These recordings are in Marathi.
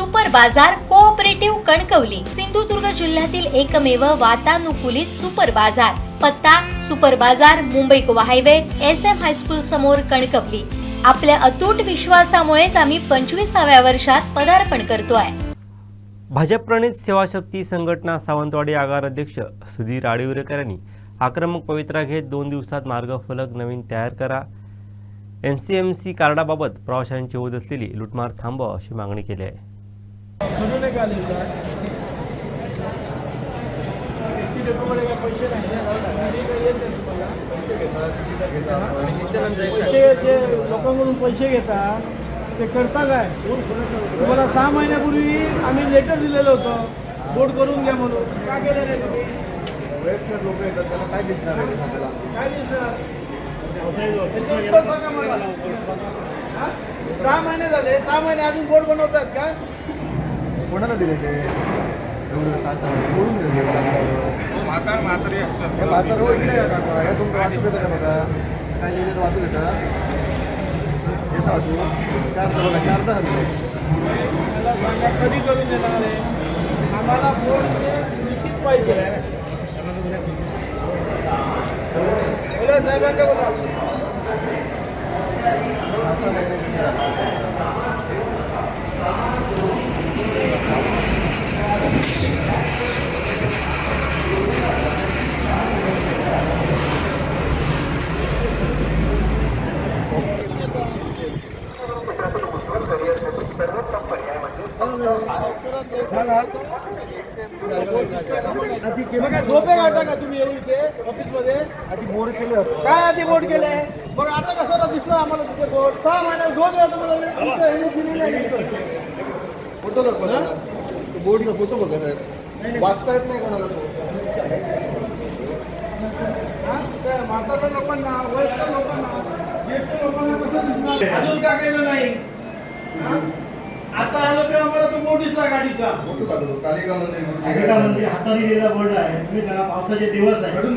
सुपर बाजार कोऑपरेटिव्ह कणकवली सिंधुदुर्ग जिल्ह्यातील एकमेव वातानुकूलित सुपर बाजार। पत्ता सुपर बाजार Mumbai Goa highway SM high school समोर कणकवली। आपल्या अतूट विश्वासामुळेच आम्ही 25व्या वर्षात पदार्पण करतोय। भाजप प्रणित सेवा शक्ती संघटना सावंतवाडी आगार अध्यक्ष सुधीर आडिवरेकर यांनी आक्रमक पवित्रा घेत 2 दिवसात मार्गफलक नवीन तयार करा। NCMC कार्डाबाबत प्रवाशांची होत असलेली लूटमार थांबवा अशी मागणी केली आहे। लोकांकडून पैसे घेतात ते करता काय? तुम्हाला 6 महिन्यापूर्वी आम्ही लेटर दिलेलं होतं बोर्ड करून घ्या म्हणून, काय केलं नाही तुम्ही? वयस्कर लोक येतात त्याला काय दिसणार आहे? काय दिसणार? 6 महिने झाले, 6 महिने अजून बोर्ड बनवतात का? कोणाला दिले ते एवढं काय सांगू? बोलून दिले म्हातारे हो इकडे येतात हे तुमचं वाचू घेतं का? बघा काय लिहिलं वाचू घेता येतं वाचू बघा 4 तास मला सांगा कधी करून देणार आहे? आम्हाला बोर्ड निश्चित पाहिजे। बोला साहेबांना बोला। झोपे काढता का तुम्ही येऊन इथे ऑफिसमध्ये? आधी बोर्ड केले होते काय आधी बोर्ड केलंय? मग आता कशाला दिसलं आम्हाला तिथे बोर्ड? 6 महिने 2 दिवस फोटो दाखवा बोर्डचा फोटो बघा वाचता येत नाही कोणाला तो म्हाताऱ्या लोकांना वयस्कर लोकांना ज्येष्ठ लोकांना कसं दिसणार? अजून काय केलं नाही? आता आलो तेव्हा आम्हाला तो बोर्ड दिसला गाडीचा। फोटो काढतो कालिका म्हणजे हाताने लिहिलेला बोर्ड आहे। तुम्ही सांगा पावसाचे दिवस आहे घडून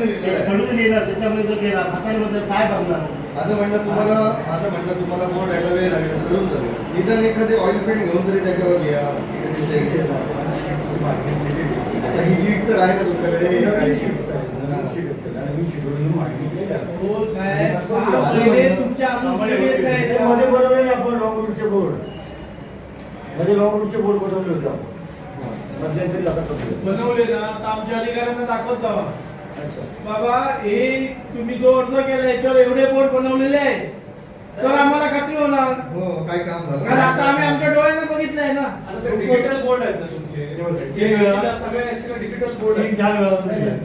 लिहिणार त्याच्यामुळे जर गेला हाताने काय बघणार? माझं म्हणणं तुम्हाला बोर्ड यायला वेळ लागेल घडून जाईल निदान एखादी ऑइल पेंट घेऊन तरी त्याच्यावर घ्या। आता ही शीट तर आहे ना तुमच्याकडे? तुमच्या बोर्ड बनवले होते बनवले ना तर आमच्या अधिकाऱ्यांना दाखवत जावा बाबा हे तुम्ही जो अर्ज केला याच्यावर एवढे बोर्ड बनवलेले आहे तर आम्हाला खात्री होणार। हो काय काम झालं? कारण आता आम्ही आमच्या डोळ्यानं बघितलंय ना। डिजिटल बोर्ड आहेत ना तुमचे सगळ्या डिजिटल बोर्ड आहेत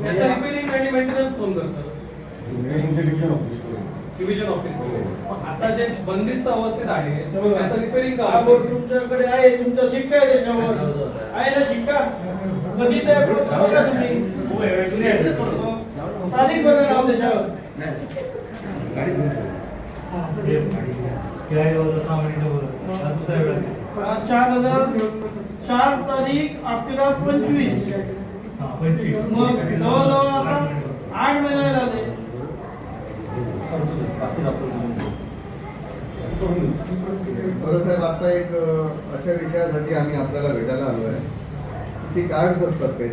त्याचा रिपेअरिंग आणि मेंटेनन्स कोण करतं? Division office. आता जे बंदिस्त अवस्थेत आहे त्याचं रिपेअरिंग का? बोर्ड तुमच्याकडे आहे, तुमचा शिक्का आहे त्याच्यावर आहे ना शिक्का? बघितलंय बघा तुम्ही तारीख बघा नाव त्याच्यावर। 4 तारीख 11/25 मग जवळजवळ आता 8 महिने झाले। बरं साहेब आता एक अशा विषयासाठी आम्ही आपल्याला भेटायला आलो आहे की कार्ड असतात काही